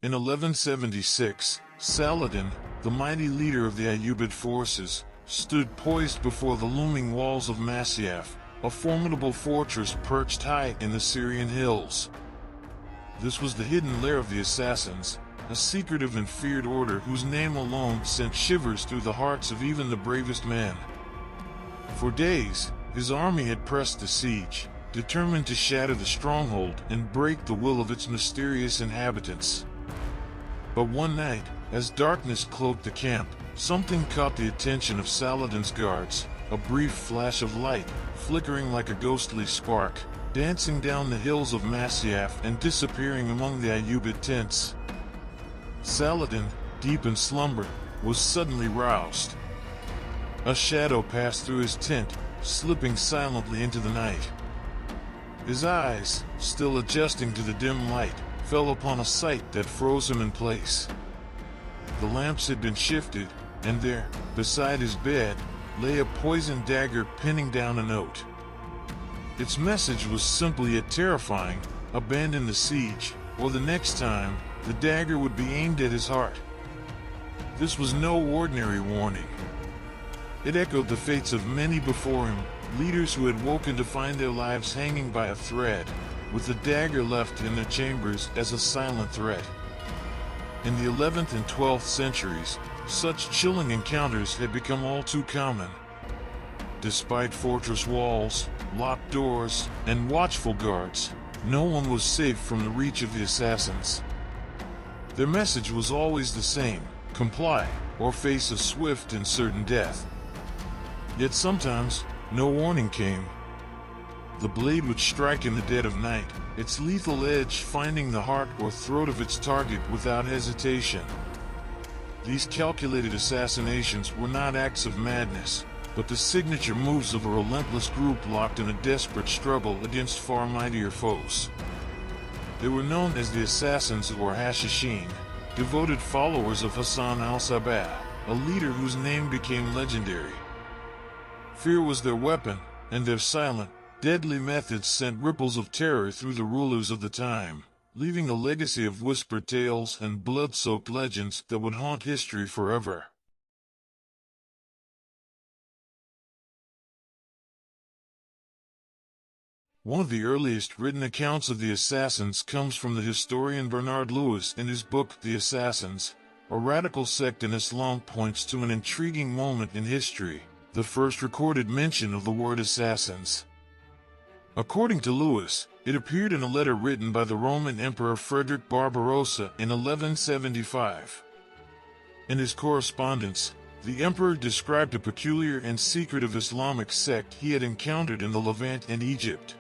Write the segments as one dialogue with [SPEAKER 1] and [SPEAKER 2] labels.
[SPEAKER 1] In 1176, Saladin, the mighty leader of the Ayyubid forces, stood poised before the looming walls of Masyaf, a formidable fortress perched high in the Syrian hills. This was the hidden lair of the Assassins, a secretive and feared order whose name alone sent shivers through the hearts of even the bravest man. For days, his army had pressed the siege, determined to shatter the stronghold and break the will of its mysterious inhabitants. But one night, as darkness cloaked the camp, something caught the attention of Saladin's guards, a brief flash of light, flickering like a ghostly spark, dancing down the hills of Masyaf and disappearing among the Ayyubid tents. Saladin, deep in slumber, was suddenly roused. A shadow passed through his tent, slipping silently into the night. His eyes, still adjusting to the dim light, fell upon a sight that froze him in place. The lamps had been shifted, and there, beside his bed, lay a poisoned dagger pinning down a note. Its message was simple yet terrifying: abandon the siege, or the next time, the dagger would be aimed at his heart. This was no ordinary warning. It echoed the fates of many before him, leaders who had woken to find their lives hanging by a thread, with the dagger left in their chambers as a silent threat. In the 11th and 12th centuries, such chilling encounters had become all too common. Despite fortress walls, locked doors, and watchful guards, no one was safe from the reach of the assassins. Their message was always the same: comply, or face a swift and certain death. Yet sometimes, no warning came. The blade would strike in the dead of night, its lethal edge finding the heart or throat of its target without hesitation. These calculated assassinations were not acts of madness, but the signature moves of a relentless group locked in a desperate struggle against far mightier foes. They were known as the Assassins or Hashishin, devoted followers of Hassan al-Sabbah, a leader whose name became legendary. Fear was their weapon, and their silent, deadly methods sent ripples of terror through the rulers of the time, leaving a legacy of whispered tales and blood-soaked legends that would haunt history forever. One of the earliest written accounts of the Assassins comes from the historian Bernard Lewis in his book The Assassins. A radical sect in Islam points to an intriguing moment in history, the first recorded mention of the word assassins. According to Lewis, it appeared in a letter written by the Roman Emperor Frederick Barbarossa in 1175. In his correspondence, the emperor described a peculiar and secretive Islamic sect he had encountered in the Levant and Egypt.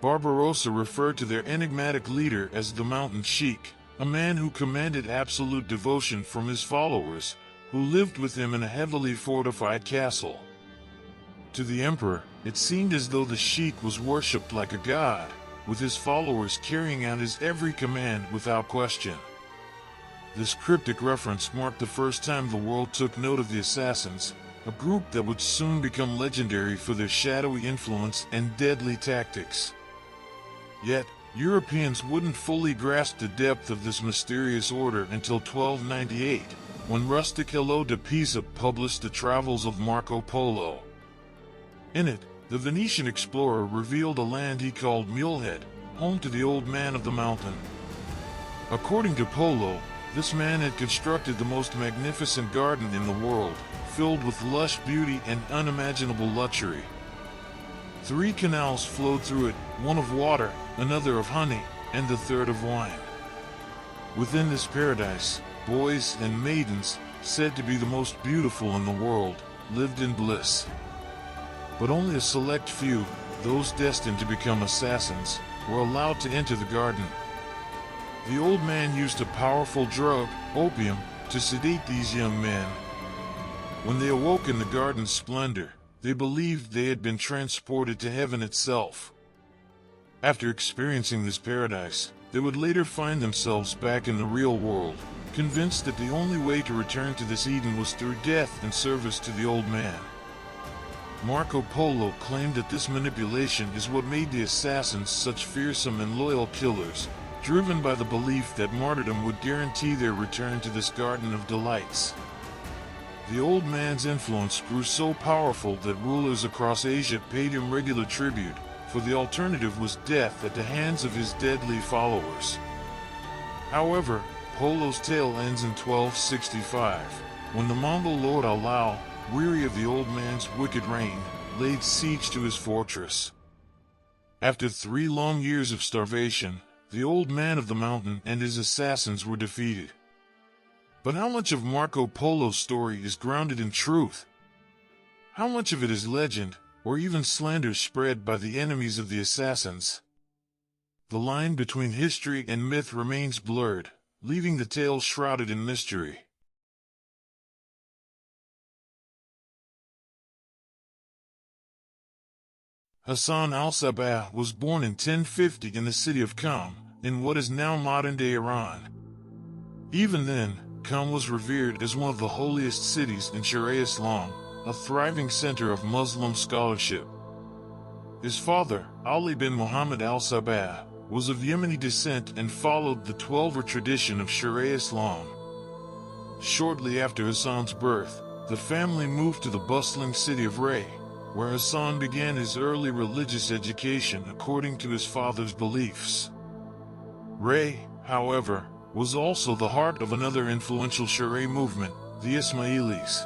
[SPEAKER 1] Barbarossa referred to their enigmatic leader as the Mountain Sheik, a man who commanded absolute devotion from his followers, who lived with him in a heavily fortified castle. To the emperor, it seemed as though the sheik was worshipped like a god, with his followers carrying out his every command without question. This cryptic reference marked the first time the world took note of the Assassins, a group that would soon become legendary for their shadowy influence and deadly tactics. Yet, Europeans wouldn't fully grasp the depth of this mysterious order until 1298, when Rustichello de Pisa published the Travels of Marco Polo. In it, the Venetian explorer revealed a land he called Mulehead, home to the Old Man of the Mountain. According to Polo, this man had constructed the most magnificent garden in the world, filled with lush beauty and unimaginable luxury. 3 canals flowed through it, one of water, another of honey, and the third of wine. Within this paradise, boys and maidens, said to be the most beautiful in the world, lived in bliss. But only a select few, those destined to become assassins, were allowed to enter the garden. The old man used a powerful drug, opium, to sedate these young men. When they awoke in the garden's splendor, they believed they had been transported to heaven itself. After experiencing this paradise, they would later find themselves back in the real world, convinced that the only way to return to this Eden was through death and service to the old man. Marco Polo claimed that this manipulation is what made the assassins such fearsome and loyal killers, driven by the belief that martyrdom would guarantee their return to this garden of delights. The old man's influence grew so powerful that rulers across Asia paid him regular tribute, for the alternative was death at the hands of his deadly followers. However, Polo's tale ends in 1265, when the Mongol lord Alao, weary of the old man's wicked reign, laid siege to his fortress. After 3 long years of starvation, the old man of the mountain and his assassins were defeated. But how much of Marco Polo's story is grounded in truth? How much of it is legend, or even slander spread by the enemies of the assassins? The line between history and myth remains blurred, leaving the tale shrouded in mystery. Hassan al-Sabbah was born in 1050 in the city of Qom, in what is now modern-day Iran. Even then, Qom was revered as one of the holiest cities in Sharia Islam, a thriving center of Muslim scholarship. His father, Ali bin Muhammad al-Sabbah, was of Yemeni descent and followed the Twelver tradition of Sharia Islam. Shortly after Hassan's birth, the family moved to the bustling city of Ray, where Hassan began his early religious education according to his father's beliefs. Ray, however, was also the heart of another influential Sharia movement, the Ismailis.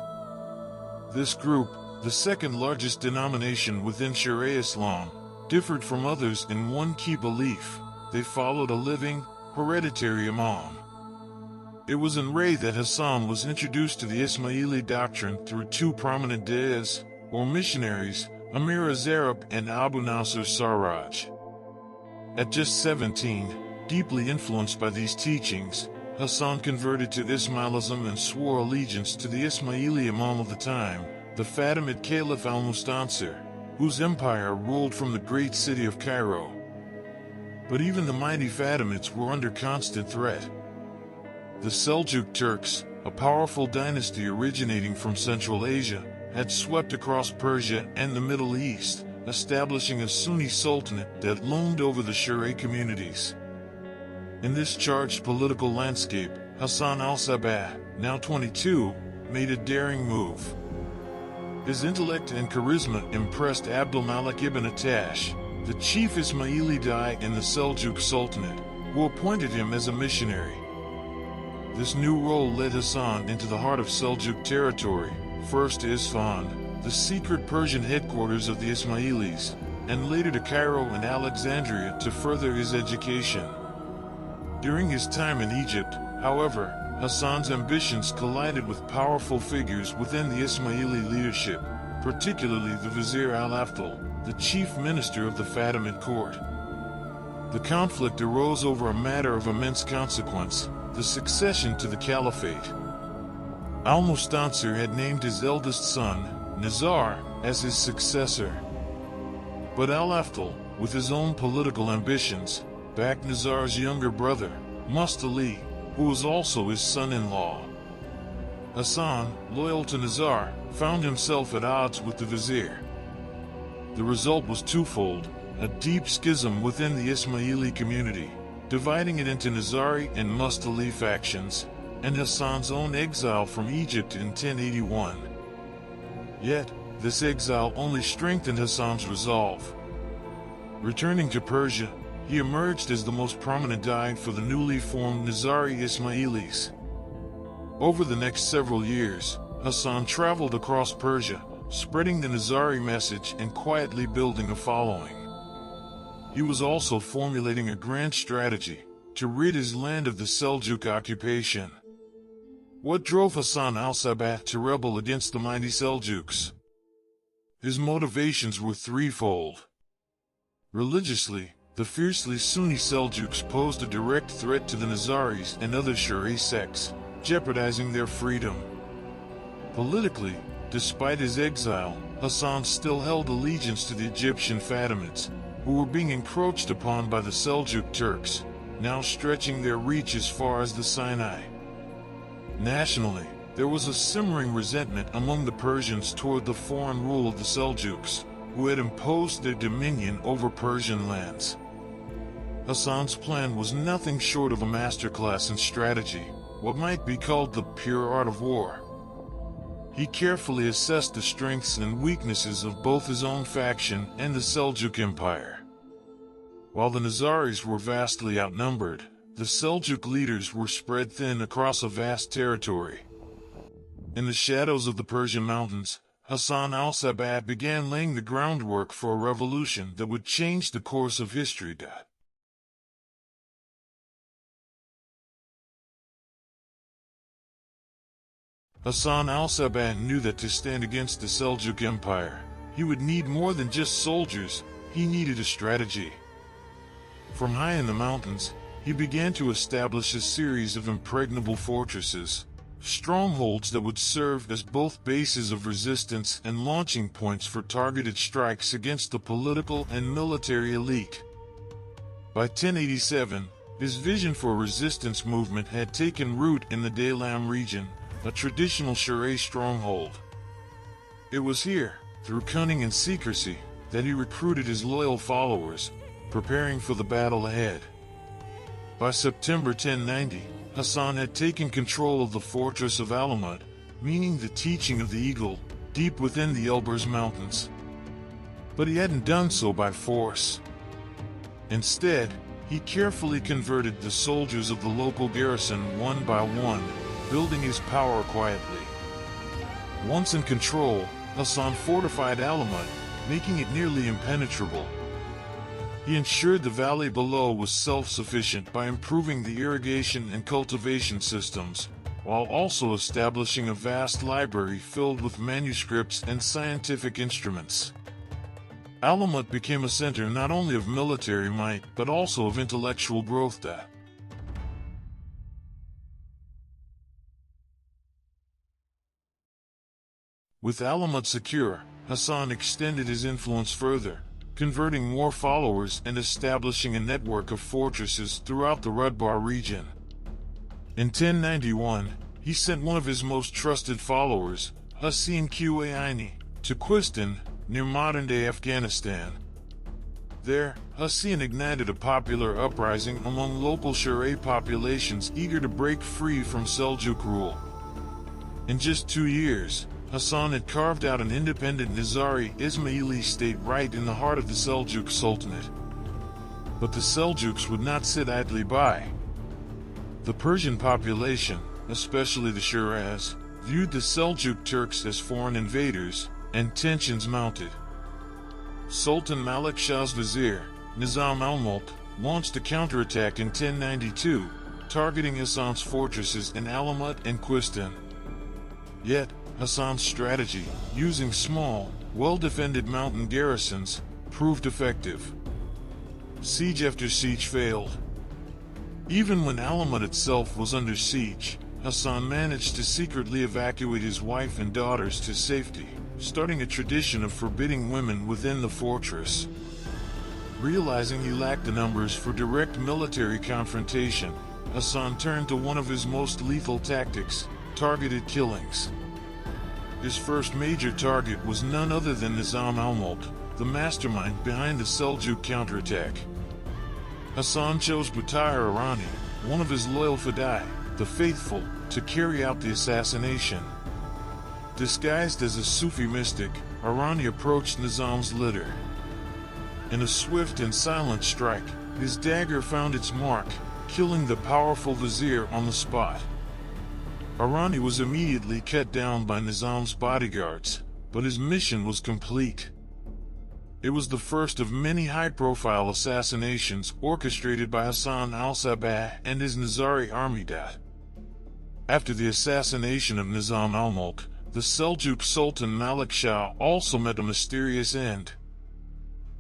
[SPEAKER 1] This group, the second largest denomination within Sharia Islam, differed from others in one key belief: they followed a living, hereditary imam. It was in Ray that Hassan was introduced to the Ismaili doctrine through 2 prominent da'is, or missionaries, Amir Azarab and Abu Nasr Sarraj. At just 17, deeply influenced by these teachings, Hassan converted to Ismailism and swore allegiance to the Ismaili imam of the time, the Fatimid Caliph al-Mustansir, whose empire ruled from the great city of Cairo. But even the mighty Fatimids were under constant threat. The Seljuk Turks, a powerful dynasty originating from Central Asia, had swept across Persia and the Middle East, establishing a Sunni sultanate that loomed over the Sharia communities. In this charged political landscape, Hassan al-Sabbah, now 22, made a daring move. His intellect and charisma impressed Abdul Malik ibn Attash, the chief Ismaili da'i in the Seljuk Sultanate, who appointed him as a missionary. This new role led Hassan into the heart of Seljuk territory, first to Isfahan, the secret Persian headquarters of the Ismailis, and later to Cairo and Alexandria to further his education. During his time in Egypt, however, Hassan's ambitions collided with powerful figures within the Ismaili leadership, particularly the Vizier al-Afdal, the chief minister of the Fatimid court. The conflict arose over a matter of immense consequence: the succession to the caliphate. Al-Mustansir had named his eldest son, Nizar, as his successor. But al-Afdal, with his own political ambitions, backed Nizar's younger brother, Mustali, who was also his son-in-law. Hassan, loyal to Nizar, found himself at odds with the vizier. The result was twofold: a deep schism within the Ismaili community, dividing it into Nizari and Mustali factions, and Hassan's own exile from Egypt in 1081. Yet, this exile only strengthened Hassan's resolve. Returning to Persia, he emerged as the most prominent da'i for the newly formed Nizari Ismailis. Over the next several years, Hassan traveled across Persia, spreading the Nizari message and quietly building a following. He was also formulating a grand strategy to rid his land of the Seljuk occupation. What drove Hassan al-Sabbah to rebel against the mighty Seljuks? His motivations were threefold. Religiously, the fiercely Sunni Seljuks posed a direct threat to the Nizaris and other Sharia sects, jeopardizing their freedom. Politically, despite his exile, Hassan still held allegiance to the Egyptian Fatimids, who were being encroached upon by the Seljuk Turks, now stretching their reach as far as the Sinai. Nationally, there was a simmering resentment among the Persians toward the foreign rule of the Seljuks, who had imposed their dominion over Persian lands. Hassan's plan was nothing short of a masterclass in strategy, what might be called the pure art of war. He carefully assessed the strengths and weaknesses of both his own faction and the Seljuk Empire. While the Nizaris were vastly outnumbered, the Seljuk leaders were spread thin across a vast territory. In the shadows of the Persian mountains, Hassan al-Sabbah began laying the groundwork for a revolution that would change the course of history. Hassan al-Sabbah knew that to stand against the Seljuk Empire, he would need more than just soldiers. He needed a strategy. From high in the mountains, he began to establish a series of impregnable fortresses, strongholds that would serve as both bases of resistance and launching points for targeted strikes against the political and military elite. By 1087, his vision for a resistance movement had taken root in the Daylam region, a traditional Shirai stronghold. It was here, through cunning and secrecy, that he recruited his loyal followers, preparing for the battle ahead. By September 1090, Hassan had taken control of the fortress of Alamut, meaning the teaching of the eagle, deep within the Elburz Mountains. But he hadn't done so by force. Instead, he carefully converted the soldiers of the local garrison one by one, building his power quietly. Once in control, Hassan fortified Alamut, making it nearly impenetrable. He ensured the valley below was self-sufficient by improving the irrigation and cultivation systems, while also establishing a vast library filled with manuscripts and scientific instruments. Alamut became a center not only of military might, but also of intellectual growth. With Alamut secure, Hassan extended his influence further, converting more followers and establishing a network of fortresses throughout the Rudbar region. In 1091, he sent one of his most trusted followers, Hassan-i, to Quistan, near modern-day Afghanistan. There, Hassan ignited a popular uprising among local Shirai populations eager to break free from Seljuk rule. In just 2 years, Hassan had carved out an independent Nizari Ismailis state right in the heart of the Seljuk Sultanate. But the Seljuks would not sit idly by. The Persian population, especially the Shiraz, viewed the Seljuk Turks as foreign invaders, and tensions mounted. Sultan Malik Shah's vizier, Nizam al-Mulk, launched a counterattack in 1092, targeting Hassan's fortresses in Alamut and Quistan. Yet, Hassan's strategy, using small, well-defended mountain garrisons, proved effective. Siege after siege failed. Even when Alamut itself was under siege, Hassan managed to secretly evacuate his wife and daughters to safety, starting a tradition of forbidding women within the fortress. Realizing he lacked the numbers for direct military confrontation, Hassan turned to one of his most lethal tactics, targeted killings. His first major target was none other than Nizam al-Mulk, the mastermind behind the Seljuk counterattack. Hassan chose Butayr Irani, one of his loyal Fadai, the faithful, to carry out the assassination. Disguised as a Sufi mystic, Irani approached Nizam's litter. In a swift and silent strike, his dagger found its mark, killing the powerful vizier on the spot. Irani was immediately cut down by Nizam's bodyguards, but his mission was complete. It was the first of many high-profile assassinations orchestrated by Hassan al-Sabbah and his Nizari army. After the assassination of Nizam al-Mulk, the Seljuk Sultan Malik Shah also met a mysterious end.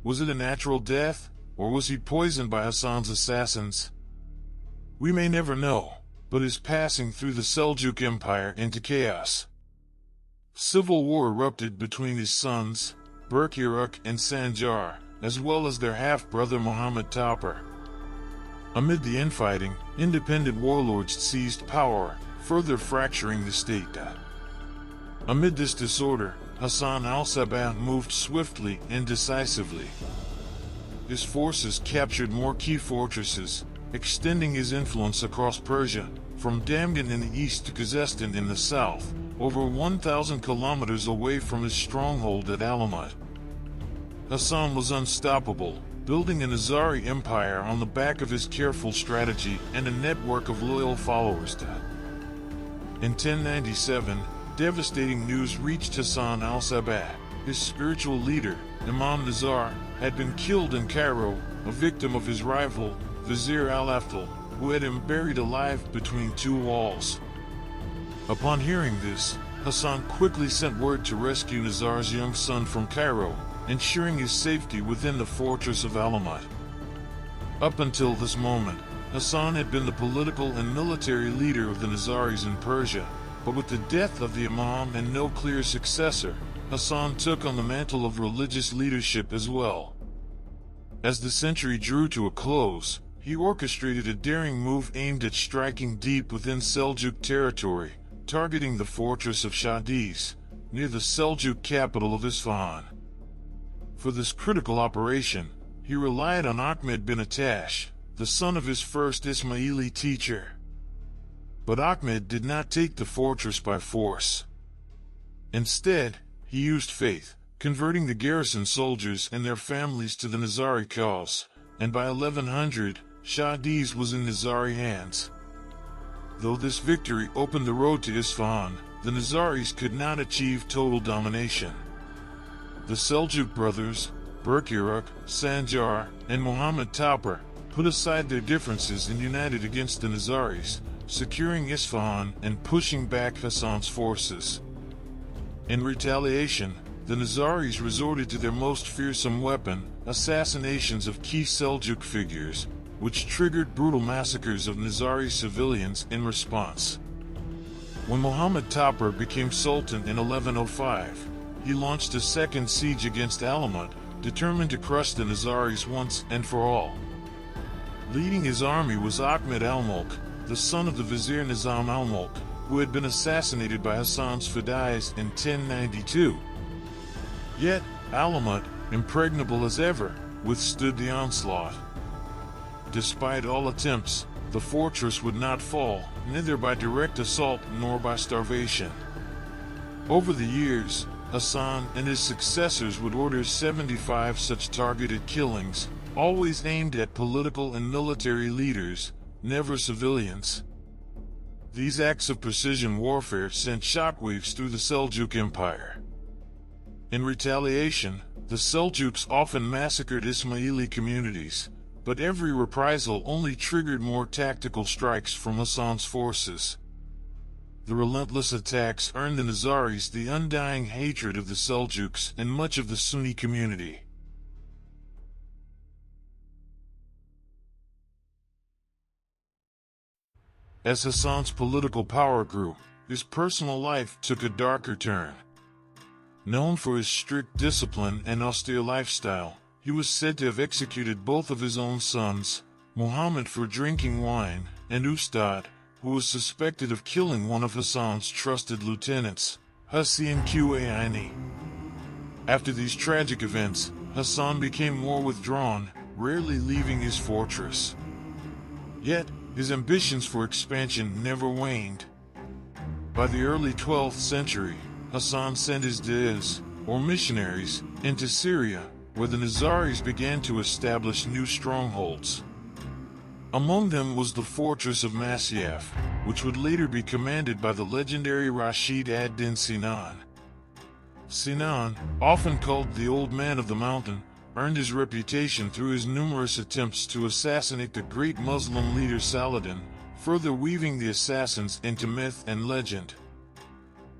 [SPEAKER 1] Was it a natural death, or was he poisoned by Hassan's assassins? We may never know, but his passing through the Seljuk Empire into chaos. Civil war erupted between his sons, Berkyaruk and Sanjar, as well as their half-brother Muhammad Topper. Amid the infighting, independent warlords seized power, further fracturing the state. Amid this disorder, Hassan al-Sabbah moved swiftly and decisively. his forces captured more key fortresses, extending his influence across Persia, from Damgan in the east to Khuzestan in the south, over 1,000 kilometers away from his stronghold at Alamut. Hassan was unstoppable, building a Nizari Empire on the back of his careful strategy and a network of loyal followers. In 1097, devastating news reached Hassan al-Sabbah. His spiritual leader, Imam Nizar, had been killed in Cairo, a victim of his rival, Vizier al-Afdal, who had him buried alive between two walls. Upon hearing this, Hassan quickly sent word to rescue Nizar's young son from Cairo, ensuring his safety within the fortress of Alamut. Up until this moment, Hassan had been the political and military leader of the Nizaris in Persia, but with the death of the Imam and no clear successor, Hassan took on the mantle of religious leadership as well. As the century drew to a close, he orchestrated a daring move aimed at striking deep within Seljuk territory, targeting the fortress of Shadiz, near the Seljuk capital of Isfahan. For this critical operation, he relied on Ahmed bin Attash, the son of his first Ismaili teacher. But Ahmed did not take the fortress by force. Instead, he used faith, converting the garrison soldiers and their families to the Nizari cause, and by 1100, Shadiz was in Nizari hands. Though this victory opened the road to Isfahan, the Nizaris could not achieve total domination. The Seljuk brothers, Berkirak, Sanjar, and Muhammad Topper, put aside their differences and united against the Nizaris, securing Isfahan and pushing back Hassan's forces. In retaliation, the Nizaris resorted to their most fearsome weapon, assassinations of key Seljuk figures, which triggered brutal massacres of Nizari civilians in response. When Muhammad Topper became Sultan in 1105, he launched a second siege against Alamut, determined to crush the Nizaris once and for all. Leading his army was Ahmed al-Mulk, the son of the Vizier Nizam al-Mulk, who had been assassinated by Hassan's Fadais in 1092. Yet, Alamut, impregnable as ever, withstood the onslaught. Despite all attempts, the fortress would not fall, neither by direct assault nor by starvation. Over the years, Hassan and his successors would order 75 such targeted killings, always aimed at political and military leaders, never civilians. These acts of precision warfare sent shockwaves through the Seljuk Empire. In retaliation, the Seljuks often massacred Ismaili communities, but every reprisal only triggered more tactical strikes from Hassan's forces. The relentless attacks earned the Nizaris the undying hatred of the Seljuks and much of the Sunni community. As Hassan's political power grew, his personal life took a darker turn. Known for his strict discipline and austere lifestyle, he was said to have executed both of his own sons, Muhammad for drinking wine, and Ustad, who was suspected of killing one of Hassan's trusted lieutenants, Hassan-i. After these tragic events, Hassan became more withdrawn, rarely leaving his fortress. Yet, his ambitions for expansion never waned. By the early 12th century, Hassan sent his Deis, or missionaries, into Syria, where the Nizaris began to establish new strongholds. Among them was the fortress of Masyaf, which would later be commanded by the legendary Rashid ad-Din Sinan. Sinan, often called the Old Man of the Mountain, earned his reputation through his numerous attempts to assassinate the great Muslim leader Saladin, further weaving the assassins into myth and legend.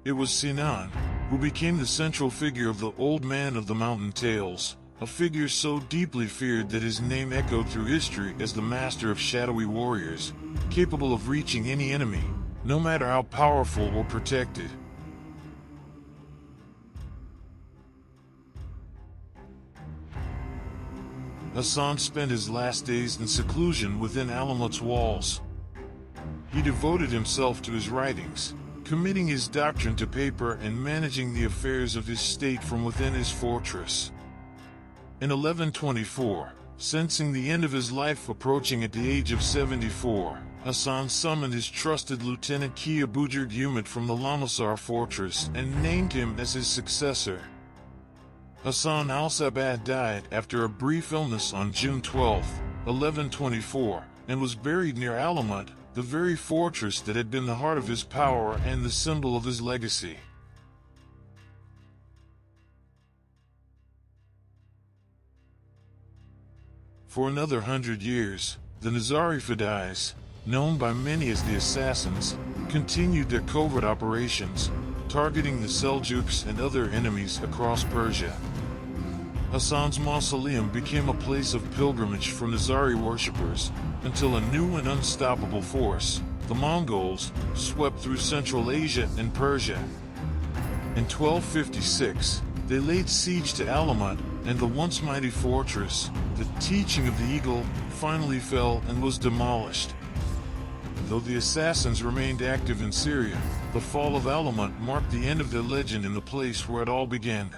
[SPEAKER 1] It was Sinan who became the central figure of the Old Man of the Mountain tales, a figure so deeply feared that his name echoed through history as the master of shadowy warriors, capable of reaching any enemy, no matter how powerful or protected. Hassan spent his last days in seclusion within Alamut's walls. He devoted himself to his writings, committing his doctrine to paper and managing the affairs of his state from within his fortress. In 1124, Sensing the end of his life approaching at the age of 74, Hassan summoned his trusted lieutenant Kia Bujerd Umit from the Alamut Fortress and named him as his successor. Hassan al-Sabbah died after a brief illness on June 12, 1124, and was buried near Alamut, the very fortress that had been the heart of his power and the symbol of his legacy. For another 100 years, the Nizari Fidais, known by many as the Assassins, continued their covert operations, targeting the Seljuks and other enemies across Persia. Hassan's mausoleum became a place of pilgrimage for Nizari worshippers, until a new and unstoppable force, the Mongols, swept through Central Asia and Persia. In 1256, they laid siege to Alamut, and the once mighty fortress, the teaching of the eagle, finally fell and was demolished. Though the assassins remained active in Syria, the fall of Alamut marked the end of their legend in the place where it all began.